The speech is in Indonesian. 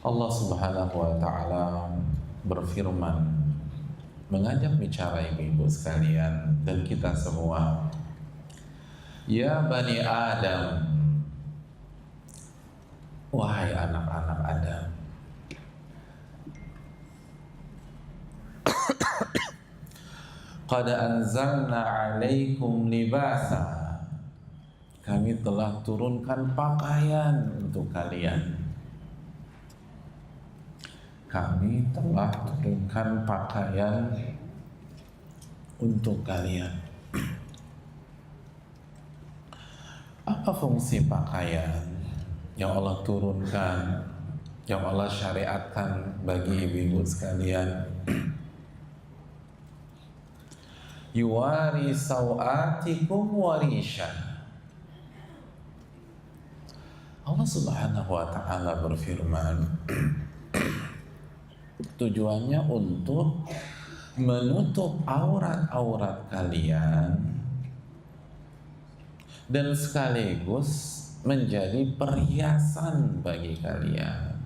Allah Subhanahu wa taala berfirman, mengajak bicara ibu-ibu sekalian dan kita semua. Ya Bani Adam, wahai anak-anak Adam, qad anzalna 'alaikum libasa, kami telah turunkan pakaian untuk kalian. Kami telah turunkan pakaian untuk kalian. Apa fungsi pakaian yang Allah turunkan, yang Allah syariatkan bagi ibu-ibu sekalian? Yuwari sawatikum warisha. Allah Subhanahu wa taala berfirman, tujuannya untuk menutup aurat-aurat kalian dan sekaligus menjadi perhiasan bagi kalian.